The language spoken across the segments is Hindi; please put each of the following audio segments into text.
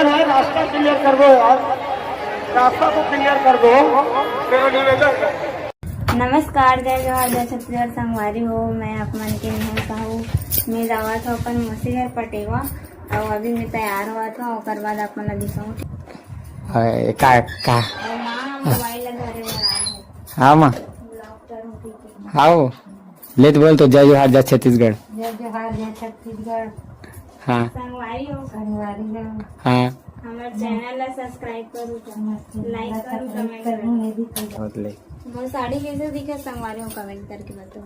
निवेदन है, रास्ता क्लियर कर दो यार, रास्ता तो क्लियर कर दो, मेरा निवेदन है। नमस्कार, जय जोहार, जय छत्तीसगढ़ संगवारी हो। मैं अपमन के निहल साहू। मैं जावा था अपन मौसी घर पटेवा और अभी मैं तैयार हुआ था और बाद अपन ला दिखाऊं। का मोबाइल घरे बना है। हाँ माँ, ब्लॉक करूं हाँ ले तो बोल तो जय जोहार जय छत्तीसगढ़। जय जोहार, जय छत्तीसगढ़। हाँ संगवारी हो, संगवारी हो। हाँ हमारे चैनल ला सब्सक्राइब करूँ, लाइक करूँ, कमेंट करूँ। बहुत ले वो साड़ी कैसे दिखे संगवारी हो, कमेंट करके बताओ।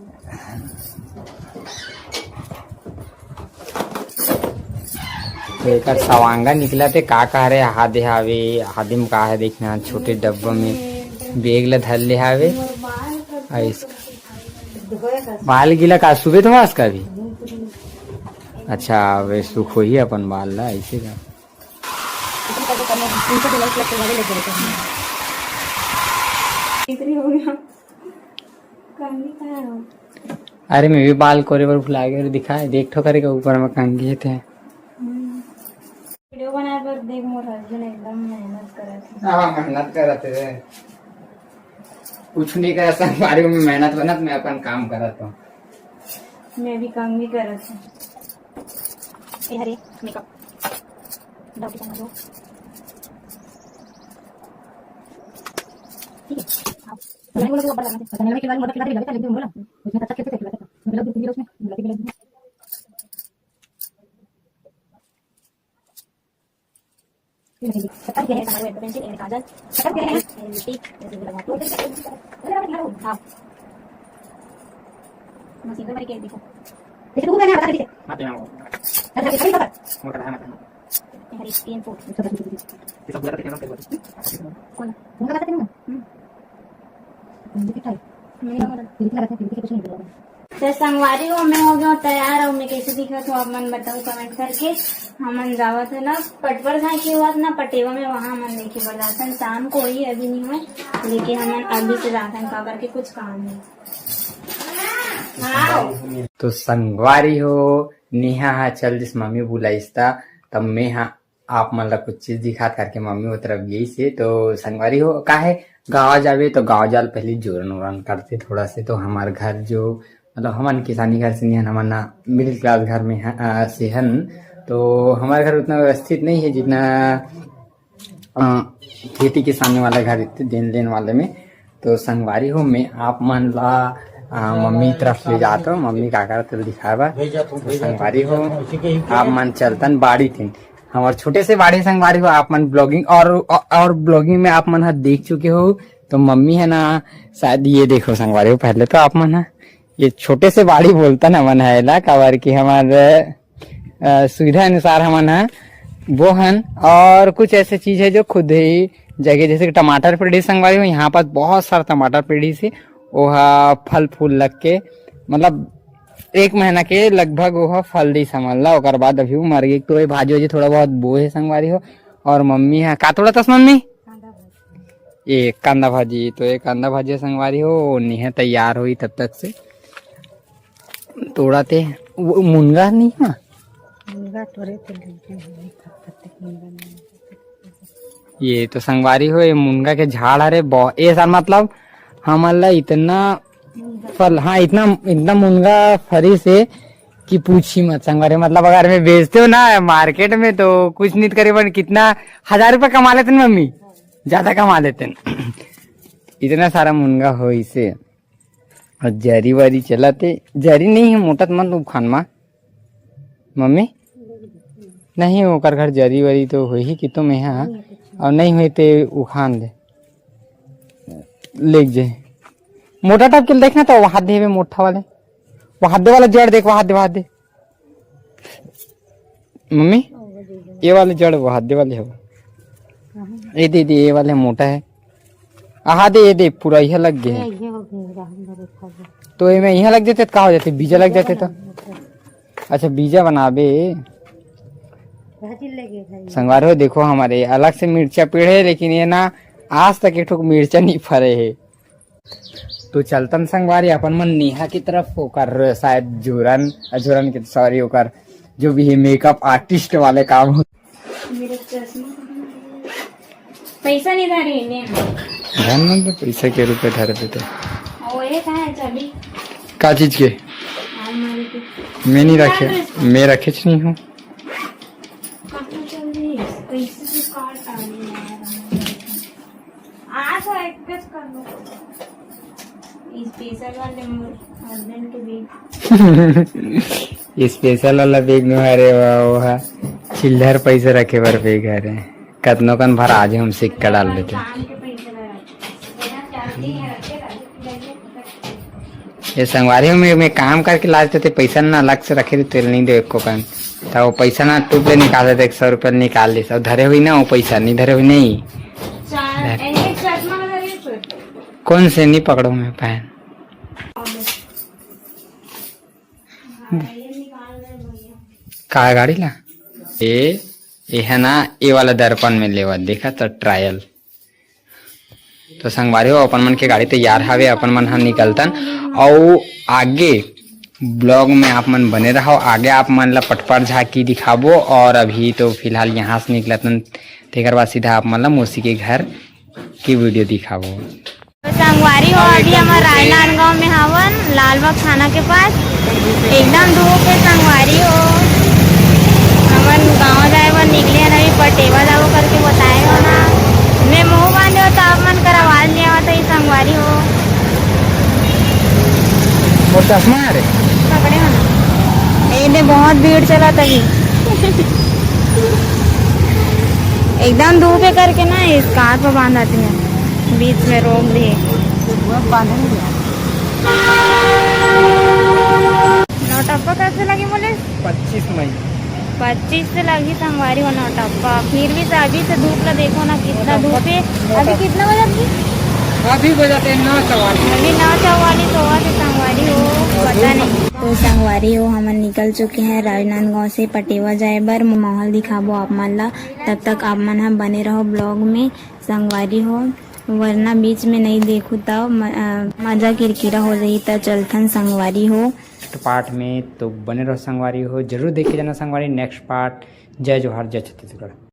तो एक सवांगा निकला थे का कह रहे हादे हावे हादे में का है देखना छोटे डब्बा में बेग ला धर ले हावे। बाल गीला का सुबह तो इसका भी अच्छा वे सुख हो ही अपन बाल ला ऐसे का अरे मैं भी बाल कोरे पर फुला के दिखाए देख ठो करेगा ऊपर में कंघी थे। वीडियो बनाए पर देख मोर हस्बैंड एकदम मेहनत करत है। हाँ मेहनत करते थे, कुछ नहीं कर संगवारी में मेहनत बनत मैं अपन काम करत हूँ। मैं भी काम भी करत हूँ। ए हरे मेकअप डॉक्टर चला दो, ठीक है। मैं बोला तो बड़ा लगाते पता नहीं के बाद मोटा लगाते लेकिन बोला उसमें अच्छा कैसे लगाते मतलब दो वीडियो उसमें लगाते सत्तर के है हमारे पेंसिल एंड काजल सत्तर के है लिपस्टिक जैसे लगा दो हां मशीन पर के देखो देखो मैंने बता दी मत ना अच्छा देखिए पता मोटा है मत हरी स्किन फूड ये सब लगा के कौन कौन लगाते हैं तो संगवारी हो मैं हो गया तैयार और मैं कैसे दिखा तो आप मन बताओ कमेंट करके। हमन जावा था ना पटवर था की हुआ ना पटेवा में वहाँ मन देखे बर्दासन शाम को ही अभी नहीं हुए लेकिन हमन अभी से जाते का करके कुछ काम है। तो संगवारी हो नेहा हा चल जिस मम्मी बुलाइस्ता तब मैं हाँ आप मन ला कुछ चीज दिखा करके मम्मी वो तरफ गई से। तो संगवारी हो का है गाँव जावे तो गाँव जाल पहले जोरन वोरन करते थोड़ा से। तो हमारे घर जो मतलब हमारे किसानी घर से नहीं है, हमारा मिडिल क्लास घर में से हन। तो हमारे घर उतना व्यवस्थित नहीं है जितना खेती किसानी वाला घर इतने देन लेन वाले में। तो संगवारी हो मैं आप मन ला मम्मी तरफ ले जाता हूँ। मम्मी का कर दिखावा तो संगवारी हो आप मन चलतन बाड़ी थी हमारे छोटे से बाड़ी संगवारी हो आप मन ब्लॉगिंग और ब्लॉगिंग में आप मन देख चुके हो। तो मम्मी है ना शायद ये देखो संगवारी हो पहले तो आप मन ये छोटे से बाड़ी बोलता ना मन है ला कवर की हमारे सुविधा अनुसार हमन है वो हन। और कुछ ऐसे चीज है जो खुद ही जगह जैसे टमाटर पेड़ी संगवारी हो यहाँ पर बहुत सारा टमाटर पेड़ी से वह फल फूल लग के मतलब 1 महीना के लगभग वह फल दी समझ ला। और बाद अभी मर गई तो भाजी वाजी थोड़ा बहुत बो है संगवारी हो। और मम्मी है का थोड़ा तस मम्मी ये कांदा भाजी तो एक कांदा भाजी संगवारी हो नहीं तैयार हुई तब तक से तोड़ाते मुनगा नहीं है ये तो संगवारी हो ये मुनगा के झाड़ अरे ये सर मतलब हमारा इतना फल हाँ इतना मुनगा फरी से कि पूछी मत संगवारी। मतलब अगर मैं बेचते हो ना मार्केट में तो कुछ नहीं करीबन कितना 1000 रुपये कमा लेते न मम्मी ज्यादा कमा लेते न इतना सारा मुनगा हो इसे। और जरी वारी चलाते जरी नहीं है मोटा मत खान मा मम्मी नहीं ओकर घर जरी वारी तो हो ही कि तुम यहाँ और नहीं हुई तो उखान दे लेक जाए मोटा टाइप के देखना तो वहां दे मोटा वाले वहां दे वाला जड़ देख वहां दे मम्मी ये वाले जड़ वहां दे वाले हो ये दे ये वाले मोटा है आहा दे ये दे पूरा यह लग गया तो ये में यहाँ लग जाते तो हो जाते बीजा लग जाते तो अच्छा बीजा बनाबे संगवार हो देखो हमारे अलग से मिर्चा पेड़ है लेकिन ये ना आज तक एक मिर्चा नहीं फरे है। तो चलतन संगवारी अपन मन नेहा की तरफ होकर शायद जोरन के सॉरी होकर जो भी है मेकअप आर्टिस्ट वाले काम हो मेरा चश्मा पैसा नहीं था रे ने ध्यान मत दो, पैसे के रुपए धरे देते वो ये कहाँ है चाबी का चीज के हमारे के मैं नहीं रखे, मैं रखे नहीं हूँ। कहाँ चल रही है पैसे से काट आ रही है आज एक्सेस कर लो इस पैसा वाले हस्बैंड के बैग स्पेशल वाला बैग में अरे वाह चिल्लर पैसे रखे बर बैग अरे कतनो कन भर आज हम सिक्का डाल देते। काम के पैसे लगा चलती है ये संगवारी में मैं काम करके ला देते पैसा ना अलग से रखे थे तेल नहीं दे को कन तो वो पैसा ना टूप ले निकाल देते 100 रुपया निकाल ले सब धरे हुई ना वो पैसा नहीं धरे हुई नहीं कौन से नहीं पकड़ो मैं पहन का गाड़ी ला ये है ना ये वाला दर्पण में लेवा देखा तो ट्रायल तो संगवारी हो अपन मन के गाड़ी तैयार हावे अपन मन हम निकलतन और आगे ब्लॉग में आप मन बने रहो आगे आप मन ला पटपर झांकी दिखाबो और अभी तो फिलहाल यहाँ से निकलतन तेकर बाद सीधा आप मन ला मौसी के घर की वीडियो दिखाबो। संगवारी हो अभी हमारे राजनांदगांव में हवन लालबाग थाना के पास एकदम धूप है संगवारी हो हमन गाँव जाए वो निकले हैं अभी पटेवा जाओ करके बताए हो ना मैं मुँह बांधे हो तो आप मन कर आवाज नहीं आवा तो संगवारी हो और चश्मा अरे पकड़े हो ना ये बहुत भीड़ चला तभी एकदम धूप है करके ना इस कार पर बांधाती है बीच में रोक दिए नौटप्पा कैसे लगी बोले 25 मई 25 से लगी संगवारी हो नौटप्पा फिर भी अभी से धूप ला देखो ना कितना धूप है अभी कितना बजा अभी बजाते 9:44 अभी 9:44 हुआ तो संगवारी हो पता नहीं तो संगवारी हो हम निकल चुके हैं राजनांदगांव से पटेवा जाए बर माहौल दिखाबो आप मन ला तब तक आप मन हम बने रहो ब्लॉग में संगवारी हो वरना बीच में नहीं देखो तब मजा किरकिरा हो जाई तो चलथन संगवारी हो पार्ट में तो बने रहो संगवारी हो जरूर देखे जाना संगवारी नेक्स्ट पार्ट। जय जोहार जय छत्तीसगढ़।